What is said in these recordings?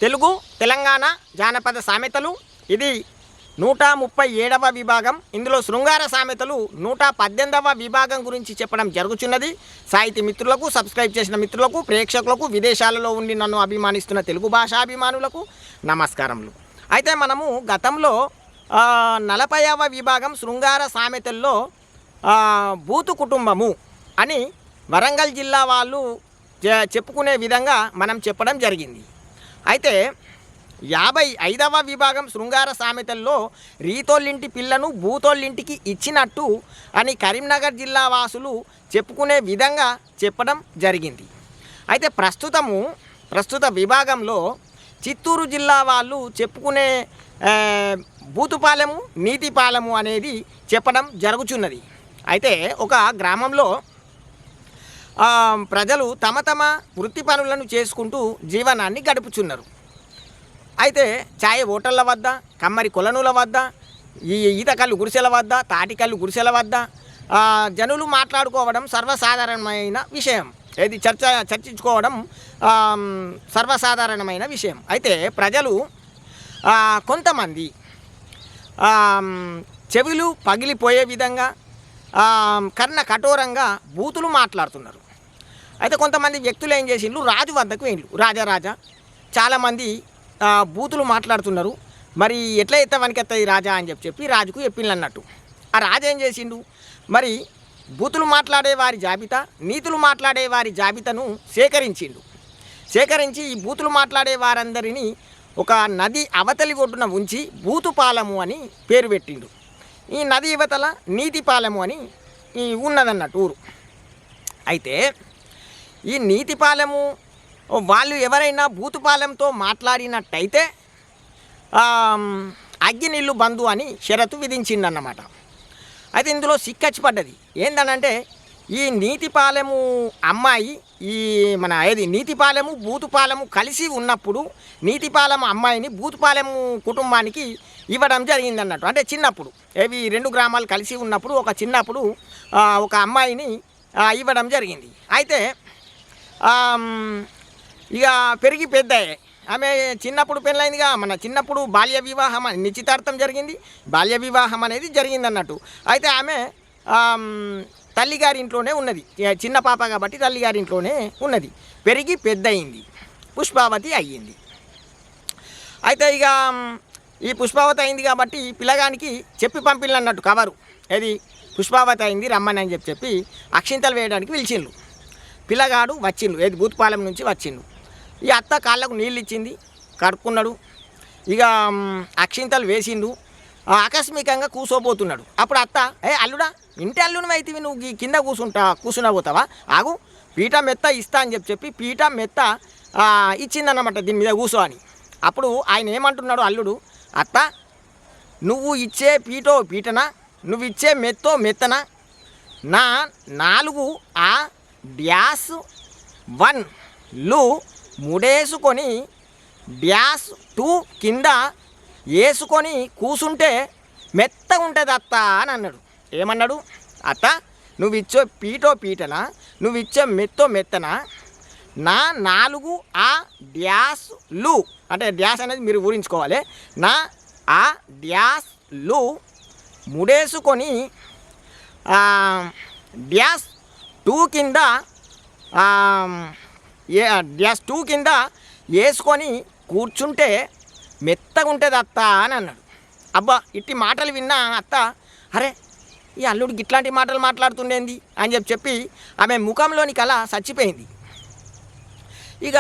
తెలుగు తెలంగాణ జానపద సామెతలు. ఇది 137వ విభాగం. ఇందులో శృంగార సామెతలు 118వ విభాగం గురించి చెప్పడం జరుగుతున్నది. సాహితీ మిత్రులకు, సబ్స్క్రైబ్ చేసిన మిత్రులకు, ప్రేక్షకులకు, విదేశాలలో ఉండి నన్ను అభిమానిస్తున్న తెలుగు భాషాభిమానులకు నమస్కారములు. అయితే మనము గతంలో 40వ విభాగం శృంగార సామెతల్లో బూతు కుటుంబము అని వరంగల్ జిల్లా వాళ్ళు చెప్పుకునే విధంగా మనం చెప్పడం జరిగింది. అయితే 55వ విభాగం శృంగార సామెతల్లో రీతోళ్ళింటి పిల్లను భూతోళ్ళింటికి ఇచ్చినట్టు అని కరీంనగర్ జిల్లా వాసులు చెప్పుకునే విధంగా చెప్పడం జరిగింది. అయితే ప్రస్తుత విభాగంలో చిత్తూరు జిల్లా వాళ్ళు చెప్పుకునే బూతుపాలెము నీతిపాలెము అనేది చెప్పడం జరుగుతున్నది. అయితే ఒక గ్రామంలో ప్రజలు తమ వృత్తి పనులను చేసుకుంటూ జీవనాన్ని గడుపుచున్నారు. అయితే ఛాయ్ హోటళ్ళ వద్ద, కమ్మరి కొలనుల వద్ద, ఈతకల్లు గుడిసెల వద్ద, తాటికల్లు గుడిసెల వద్ద జనులు మాట్లాడుకోవడం సర్వసాధారణమైన విషయం. ఏది చర్చించుకోవడం సర్వసాధారణమైన విషయం. అయితే ప్రజలు కొంతమంది చెవులు పగిలిపోయే విధంగా కర్ణ కఠోరంగా బూతులు మాట్లాడుతున్నారు. అయితే కొంతమంది వ్యక్తులు ఏం చేసిండ్రు, రాజు వద్దకు వెళ్ళి రాజా చాలామంది బూతులు మాట్లాడుతున్నారు, మరి ఎట్లా ఎత్త వనికెత్తది రాజా అని చెప్పి రాజుకు చెప్పిండ్రు అన్నట్టు. ఆ రాజు ఏం చేసిండు, మరి బూతులు మాట్లాడే వారి జాబితా, నీతులు మాట్లాడే వారి జాబితాను సేకరించి ఈ బూతులు మాట్లాడే వారందరినీ ఒక నది అవతలి ఒడ్డున ఉంచి బూతుపాలెము అని పేరు పెట్టిండు. ఈ నది యువతల నీతిపాలెము అని ఉన్నదన్నట్టు ఊరు. అయితే ఈ నీతిపాలెము వాళ్ళు ఎవరైనా బూతుపాలెంతో మాట్లాడినట్టయితే అగ్గినీళ్ళు బంధు అని షరతు విధించిండన్నమాట. అయితే ఇందులో సిక్కచ్చి పడ్డది. ఏందనంటే ఈ నీతిపాలెము అమ్మాయి నీతిపాలెము బూతుపాలెము కలిసి ఉన్నప్పుడు నీతిపాలెము అమ్మాయిని బూతుపాలెము కుటుంబానికి ఇవ్వడం జరిగిందన్నట్టు. అంటే చిన్నప్పుడు రెండు గ్రామాలు కలిసి ఉన్నప్పుడు ఒక అమ్మాయిని ఇవ్వడం జరిగింది. అయితే ఇక పెరిగి పెద్దయ్యాయి. ఆమె చిన్నప్పుడు పెళ్ళైందిగా, మన చిన్నప్పుడు బాల్య వివాహం నిశ్చితార్థం జరిగింది, బాల్య వివాహం అనేది జరిగిందన్నట్టు. అయితే ఆమె తల్లిగారింట్లోనే ఉన్నది, చిన్న పాప కాబట్టి తల్లిగారింట్లోనే ఉన్నది. పెరిగి పెద్దయింది, పుష్పావతి అయ్యింది. అయితే ఇక ఈ పుష్పావతి అయింది కాబట్టి పిల్లగానికి చెప్పి పంపిల్లన్నట్టు కవరు, పుష్పావతి అయింది రమ్మని అని చెప్పి అక్షింతలు వేయడానికి పిలిచిండు. పిల్లగాడు వచ్చిండు, బూతుపాలెం నుంచి వచ్చిండు. ఈ అత్త కాళ్ళకు నీళ్ళు ఇచ్చింది, కడుక్కున్నాడు. ఇక అక్షింతలు వేసిండు. ఆకస్మికంగా కూసోపోతున్నాడు. అప్పుడు అత్త, అల్లుడా ఇంటి అల్లుని అయితే నువ్వు కింద కూర్చున్నా పోతావా, ఆగు పీట మెత్త ఇస్తా అని చెప్పి పీట మెత్త ఇచ్చిందన్నమాట, దీని మీద కూసో అని. అప్పుడు ఆయన ఏమంటున్నాడు అల్లుడు, అత్త నువ్వు ఇచ్చే పీటనా, నువ్వు ఇచ్చే మెత్తనా, నా 4 ముడేసుకొని -2 కింద వేసుకొని కూసుంటే మెత్తగా ఉంటుంది అత్త అని అన్నాడు. ఏమన్నాడు, అత్త నువ్వు ఇచ్చే పీటనా, నువ్వు ఇచ్చే మెత్తనా, నా 4 అంటే డ్యాస్ అనేది మీరు ఊరించుకోవాలి, నా డ్యాస్లు ముడేసుకొని -2 కింద -2 కింద వేసుకొని కూర్చుంటే మెత్తగా ఉంటుంది అత్త అని అన్నాడు. అబ్బా ఇట్టి మాటలు విన్నా అత్త, అరే ఈ అల్లుడికి ఇట్లాంటి మాటలు మాట్లాడుతుండేంది అని చెప్పి ఆమె ముఖంలోని కళ చచ్చిపోయింది. ఇక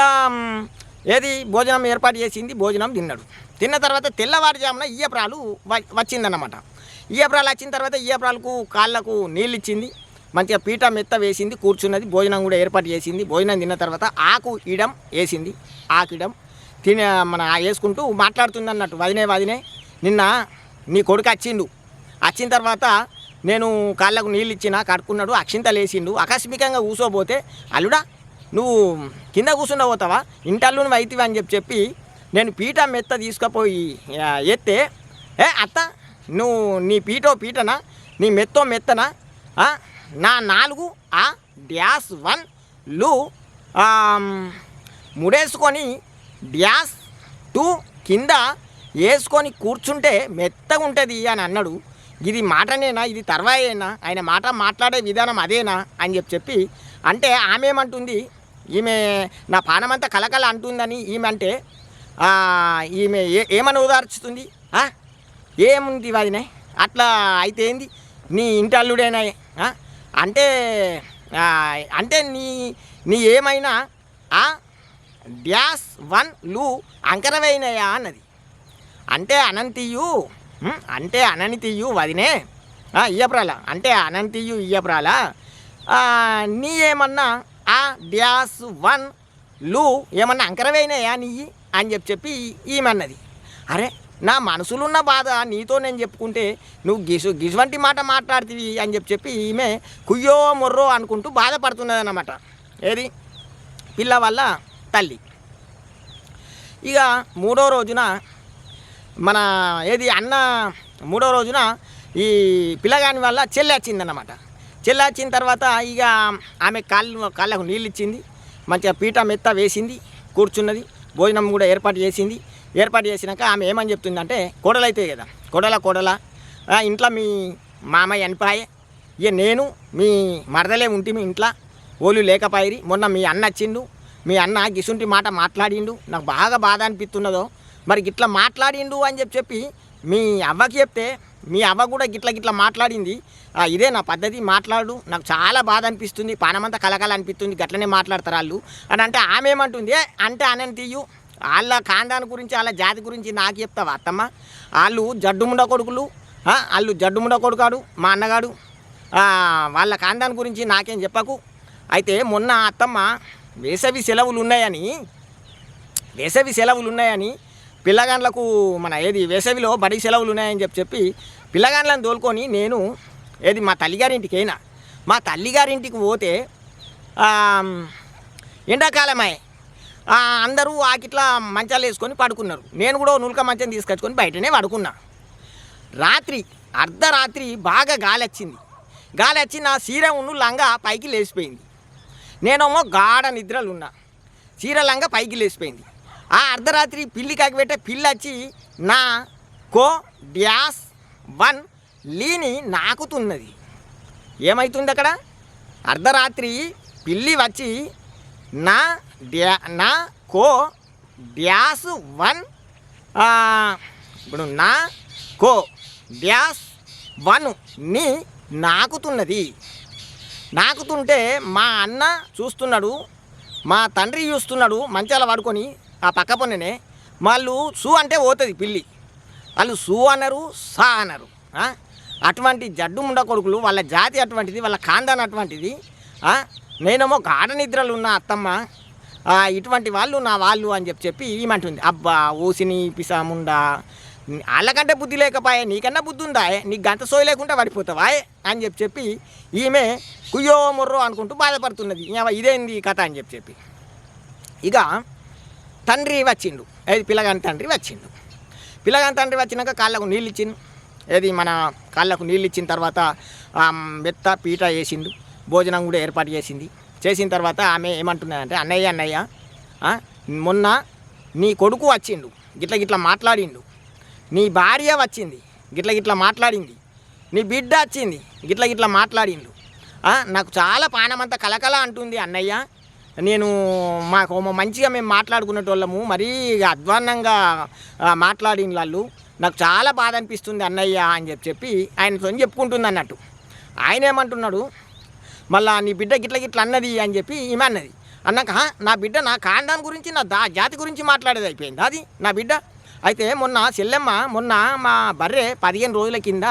భోజనం ఏర్పాటు చేసింది, భోజనం తిన్న తర్వాత తెల్లవారుజామున ఈయప్రాలు వచ్చిందన్నమాట. ఈయప్రాలు వచ్చిన తర్వాత ఈయప్రాలకు కాళ్ళకు నీళ్ళు ఇచ్చింది, మంచిగా పీట మెత్త వేసింది, కూర్చున్నది, భోజనం కూడా ఏర్పాటు చేసింది. భోజనం తిన్న తర్వాత ఆకు ఇడం వేసింది, వేసుకుంటూ మాట్లాడుతుంది అన్నట్టు, వదినే నిన్న నీ కొడుకు వచ్చిన తర్వాత నేను కాళ్ళకు నీళ్ళు ఇచ్చిన, కడుక్కున్నాడు, అక్షింతలు వేసిండు, ఆకస్మికంగా కూసోపోతే అల్లుడా నువ్వు కింద కూర్చుండ పోతావా, ఇంటల్లుని వైతివి అని చెప్పి నేను పీట మెత్త తీసుకుపోయి ఎత్తే, అత్త నువ్వు నీ పీటనా, నీ మెత్తనా, నా 4 -1 ముడేసుకొని టూ కింద వేసుకొని కూర్చుంటే మెత్తగా ఉంటుంది అని అన్నాడు. ఇది మాటనేనా, ఇది తర్వాయేనా, ఆయన మాట మాట్లాడే విధానం అదేనా అని చెప్పి అంటే ఆమె ఏమంటుంది, ఈమె నా పానమంతా కలకల అంటుందని ఈమె అంటే ఈమె ఏమని ఓదార్చుతుంది, ఏముంది వదినే అట్లా అయితే ఏంది, నీ ఇంటి అల్లుడేనా అంటే అంటే నీ ఏమైనా డ్యాస్ వన్ లు అంకరమైనయా అన్నది. అంటే అనంతియు అంటే అననితీయు వదినే ఇయ్యప్రాల అంటే అనంతియు ఇయ్యప్రాల నీ ఏమన్నా డ్యాస్ వన్ లు ఏమన్నా అంకరమైనయా నీ అని చెప్పి ఈమెన్నది. అరే నా మనసులున్న బాధ నీతో నేను చెప్పుకుంటే నువ్వు గిసువంటి మాట మాట్లాడుతీవి అని చెప్పి ఈమె కుయ్యో మొర్రో అనుకుంటూ బాధపడుతున్నది అన్నమాట. ఏది పిల్ల వల్ల తల్లి. ఇక మూడో రోజున మన ఏది అన్న మూడో రోజున ఈ పిల్లగాని వల్ల చెల్లి వచ్చిందన్నమాట. చెల్లి వచ్చిన తర్వాత ఇక ఆమె కాళ్ళకు నీళ్ళు ఇచ్చింది, మంచిగా పీట మెత్త వేసింది, కూర్చున్నది, భోజనం కూడా ఏర్పాటు చేసింది. ఏర్పాటు చేసినాక ఆమె ఏమని చెప్తుందంటే, కోడలైతే కదా కోడల ఇంట్లో మీ మామయ్య అనిపాయే, ఇక నేను మీ మరదలే ఉంటే మీ ఇంట్లో ఓళ్ళు లేకపోయిరి, మొన్న మీ అన్న వచ్చిండు, మీ అన్న గిసుంటి మాట మాట్లాడిండు, నాకు బాగా బాధ అనిపిస్తున్నదో, మరి గిట్లా మాట్లాడిండు అని చెప్పి మీ అవ్వకి చెప్తే మీ అవ్వ కూడా గిట్లా మాట్లాడింది, ఇదే నా పద్ధతి మాట్లాడు, నాకు చాలా బాధ అనిపిస్తుంది, పానమంతా కలకల అనిపిస్తుంది, గట్లనే మాట్లాడతారు వాళ్ళు అని అంటే ఆమె ఏమంటుంది, అంటే అనని తీయు వాళ్ళ ఖాందాన్ గురించి వాళ్ళ జాతి గురించి నాకు చెప్తావా అత్తమ్మ, వాళ్ళు జడ్డుముండ కొడుకులు, వాళ్ళు జడ్డుముండ కొడుకాడు మా అన్నగాడు, వాళ్ళ ఖాందాన్ గురించి నాకేం చెప్పకు. అయితే మొన్న అత్తమ్మ వేసవి సెలవులు ఉన్నాయని పిల్లగాండ్లకు మన ఏది వేసవిలో బడి సెలవులు ఉన్నాయని చెప్పి పిల్లగాండ్లను తోలుకొని నేను ఏది మా తల్లిగారింటికి అయినా, మా తల్లిగారింటికి పోతే ఎండాకాలమే అందరూ ఆకిట్లా మంచాలు వేసుకొని పడుకున్నారు. నేను కూడా నులక మంచం తీసుకొచ్చుకొని బయటనే పడుకున్నా. రాత్రి అర్ధరాత్రి బాగా గాలి వచ్చి నా చీర ఉన్ను లంగా పైకి లేచిపోయింది. నేనేమో గాఢ నిద్రలున్నా, చీర లంగా పైకి లేచిపోయింది. ఆ అర్ధరాత్రి పిల్లి కాకిపెట్టే పిల్లి వచ్చి నా డ్యాస్ వన్ లీని నాకుతున్నది. ఏమవుతుంది అక్కడ, అర్ధరాత్రి పిల్లి వచ్చి నా డ్యాస్ వన్ ఇప్పుడు నా డ్యాస్ వన్ ని నాకుతుంటే మా అన్న చూస్తున్నాడు, మా తండ్రి చూస్తున్నాడు మంచాల పడుకొని ఆ పక్క పొన్ననే. వాళ్ళు సూ అంటే పోతుంది పిల్లి, వాళ్ళు సూ అనరు సా అనరు. అటువంటి జడ్డు ముండ కొడుకులు, వాళ్ళ జాతి అటువంటిది, వాళ్ళ ఖాందాన్ అటువంటిది. నేనేమో గాఢ నిద్రలు ఉన్న అత్తమ్మ, ఇటువంటి వాళ్ళు నా వాళ్ళు అని చెప్పి ఏమంటుంది, అబ్బా ఓసిని పిసాముండా, వాళ్ళకంటే బుద్ధి లేకపోయా, నీకన్నా బుద్ధి ఉందా, నీకు గంట సోయి లేకుండా పడిపోతావా అని చెప్పి ఈమె కుయ్యో మొర్రో అనుకుంటూ బాధపడుతున్నది. ఇదేంది కథ అని చెప్పి ఇక తండ్రి వచ్చిండు, ఏది పిల్లగాని తండ్రి వచ్చిండు. పిల్లగాని తండ్రి వచ్చినాక కాళ్ళకు నీళ్ళు ఇచ్చిండు, ఏది మన కాళ్ళకు నీళ్ళు ఇచ్చిన తర్వాత మెత్త పీట వేసిండు, భోజనం కూడా ఏర్పాటు చేసిన తర్వాత ఆమె ఏమంటున్నదంటే, అన్నయ్య మొన్న నీ కొడుకు వచ్చిండు, గిట్ల మాట్లాడిండు, నీ భార్య వచ్చింది, గిట్ల మాట్లాడింది, నీ బిడ్డ వచ్చింది, గిట్ల మాట్లాడిండు, నాకు చాలా పానమంతా కలకల అంటుంది అన్నయ్య, నేను మాకు మంచిగా మేము మాట్లాడుకునేటోళ్ళము, మరీ అధ్వాన్నంగా మాట్లాడిన వాళ్ళు, నాకు చాలా బాధ అనిపిస్తుంది అన్నయ్య అని చెప్పి ఆయనతో చెప్పుకుంటుంది అన్నట్టు. ఆయన ఏమంటున్నాడు, మళ్ళా నీ బిడ్డ గిట్ల అన్నది అని చెప్పి ఈమె అన్నది. అన్నాక నా బిడ్డ నా ఖాందాన్ గురించి, నా జాతి గురించి మాట్లాడేది అయిపోయింది అది నా బిడ్డ. అయితే మొన్న మా బర్రె 15 రోజుల కింద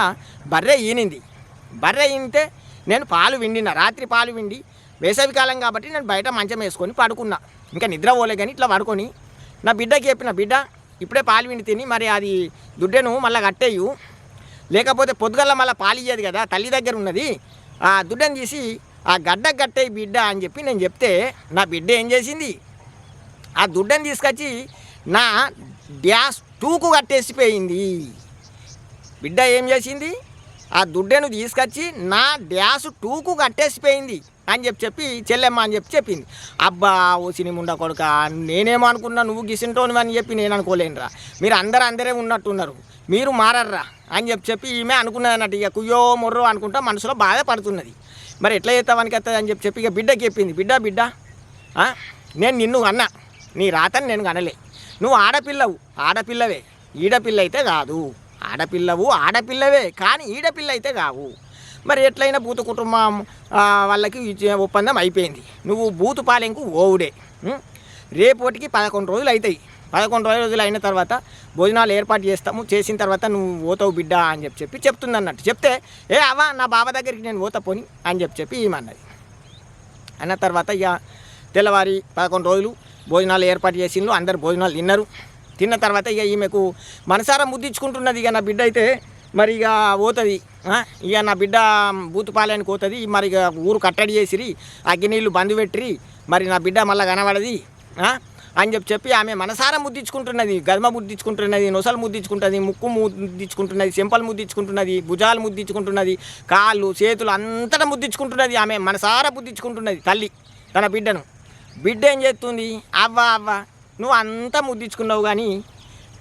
బర్రె ఈనితే నేను పాలు విండిన, రాత్రి పాలు విండి, వేసవికాలం కాబట్టి నేను బయట మంచం వేసుకొని పడుకున్నా, ఇంకా నిద్ర పోలే కానీ ఇట్లా పడుకొని నా బిడ్డకి చెప్పిన, బిడ్డ ఇప్పుడే పాలు విండి తిని మరి అది దుడ్డెను మళ్ళీ కట్టేయు, లేకపోతే పొద్దుగల్లా మళ్ళీ పాలు ఇయ్యేది కదా, తల్లి దగ్గర ఉన్నది, ఆ దుడ్డను తీసి ఆ గడ్డ కట్టే బిడ్డ అని చెప్పి నేను చెప్తే నా బిడ్డ ఏం చేసింది, ఆ దుడ్డను తీసుకొచ్చి నా డ్యాస్ టూకు కట్టేసిపోయింది. బిడ్డ ఏం చేసింది, ఆ దుడ్డను తీసుకొచ్చి నా డ్యాస్ టూకు కట్టేసిపోయింది. అని చెప్పి చెల్లెమ్మ అని చెప్పింది. అబ్బా ఓ సినిమా ఉండ కొడుక, నేనేమో అనుకున్నా నువ్వు గిసింటోని అని చెప్పి నేను అనుకోలేనురా, మీరు అందరే ఉన్నట్టున్నారు, మీరు మారర్రా అని చెప్పి ఈమె అనుకున్నది అన్నట్టు. ఇక కుయ్యో మొర్రో అనుకుంటా మనసులో బాగా పడుతున్నది. మరి ఎట్లా చేస్తావనికి వస్తుంది అని చెప్పి ఇక బిడ్డకి చెప్పింది. బిడ్డ నేను నిన్ను అన్నా, నీ రాతని నేను కనలే, నువ్వు ఆడపిల్లవే, ఈడపిల్ల అయితే కాదు, ఆడపిల్లవే కానీ ఈడపిల్ల అయితే కావు. మరి ఎట్లయినా బూతు కుటుంబం వాళ్ళకి ఒప్పందం అయిపోయింది, నువ్వు బూతు పాలెంకు ఓవుడే. రేపటికి 11 రోజులు అవుతాయి. 11 రోజులు అయిన తర్వాత భోజనాలు ఏర్పాటు చేసిన తర్వాత నువ్వు పోతావు బిడ్డ అని చెప్తుంది అన్నట్టు. చెప్తే అవ్వ నా బావ దగ్గరికి నేను పోతా పోని అని చెప్పి ఏమన్నది. అన్న తర్వాత ఇక తెల్లవారి 11 రోజులు భోజనాలు ఏర్పాటు చేసిండ్రు. అందరు భోజనాలు తిన్న తర్వాత ఇక ఈమెకు మనసారా ముద్దించుకుంటున్నది. ఇక నా బిడ్డ అయితే మరి ఇక పోతుంది, ఇక నా బిడ్డ బూతుపాలయానికి పోతుంది, మరి ఇక ఊరు కట్టడి చేసిరి, అగ్గినీళ్ళు బంద్ పెట్టిరి, మరి నా బిడ్డ మళ్ళీ కనబడది అని చెప్పి ఆమె మనసారా ముద్దించుకుంటున్నది. గదమ ముద్దించుకుంటున్నది, నొసలు ముద్దించుకుంటుంది, ముక్కు ముద్దించుకుంటున్నది, చెంపలు ముద్దించుకుంటున్నది, భుజాలు ముద్దించుకుంటున్నది, కాళ్ళు చేతులు అంతటా ముద్దించుకుంటున్నది. ఆమె మనసారా ముద్దించుకుంటున్నది తల్లి తన బిడ్డను. బిడ్డ ఏం చేస్తుంది, అవ్వ నువ్వు అంతా ముద్దించుకున్నావు కానీ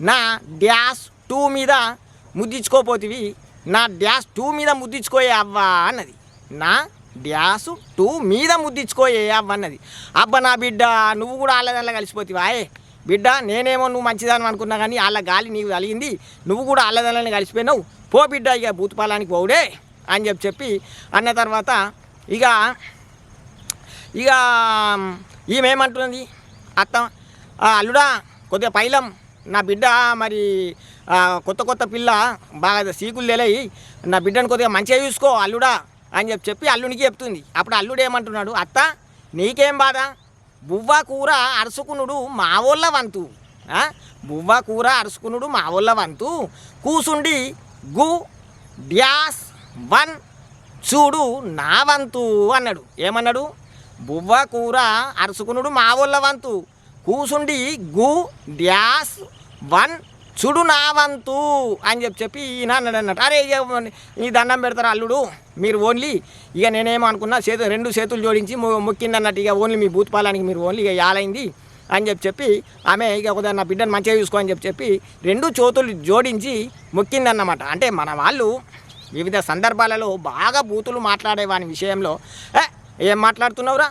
నా -2 మీద ముద్దించుకోపోతివి, నా -2 మీద ముద్దించుకోయే అవ్వా అన్నది. నా -2 మీద ముద్దించుకోయే అవ్వ అన్నది. అబ్బా నా బిడ్డ నువ్వు కూడా ఆళ్ళదల్లా కలిసిపోతివా, బిడ్డ నేనేమో నువ్వు మంచిదాని అనుకున్నా కానీ వాళ్ళ గాలి నీకు కలిగింది, నువ్వు కూడా ఆళ్ళదల్లానే కలిసిపోయినావు, పో బిడ్డ ఇక బూతుపాలానికి పోవుడే అని చెప్పి అన్న తర్వాత ఇక ఈమెమంటున్నది, అత్త అల్లుడా కొద్దిగా పైలం, నా బిడ్డ మరి కొత్త పిల్ల బాగా సీకులు తెలియి, నా బిడ్డను కొద్దిగా మంచిగా చూసుకో అల్లుడా అని చెప్పి అల్లునికి చెప్తుంది. అప్పుడు అల్లుడు ఏమంటున్నాడు, అత్త నీకేం బాధ, బువ్వ కూర అరుసుకునుడు మా వాళ్ళ వంతు, బువ్వ కూర అరుసుకునుడు మా వాళ్ళ వంతు, కూసుండి -1 చూడు నా వంతు అన్నాడు. ఏమన్నాడు, బువ్వ కూర అరుసుకునుడు మా వాళ్ళ వంతు, కూసుండి -1 చూడు నా వంతు అని చెప్పి ఈయన అన్నాడు అన్నట్టు. అరే ఈ దండం పెడతారు అల్లుడు మీరు ఓన్లీ, ఇక నేనేమో అనుకున్నా 2 చేతులు జోడించి మొక్కింది అన్నట్టు, ఇక ఓన్లీ మీ భూతపాలానికి మీరు ఓన్లీ ఇక యాలైంది అని చెప్పి ఆమె ఇక కొద్దిగా నా బిడ్డను మంచిగా చూసుకో అని చెప్పి 2 చేతులు జోడించి మొక్కిందన్నమాట. అంటే మన వాళ్ళు వివిధ సందర్భాలలో బాగా బూతులు మాట్లాడే వాని విషయంలో ఏం మాట్లాడుతున్నావురా,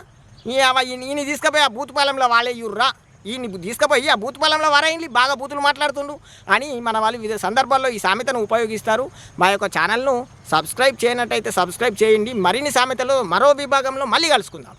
ఈయన తీసుకుపోయి ఆ బూతుపాలెంలో వాళ్ళే ఇవ్వరా, ఈయన తీసుకుపోయి ఆ బూతుపాలెంలో వారైంది బాగా బూతులు మాట్లాడుతుండు అని మన వాళ్ళు వివిధ సందర్భాల్లో ఈ సామెతను ఉపయోగిస్తారు. మా యొక్క ఛానల్ను సబ్స్క్రైబ్ చేయనట్టయితే సబ్స్క్రైబ్ చేయండి. మరిన్ని సామెతలు మరో విభాగంలో మళ్ళీ కలుసుకుందాం.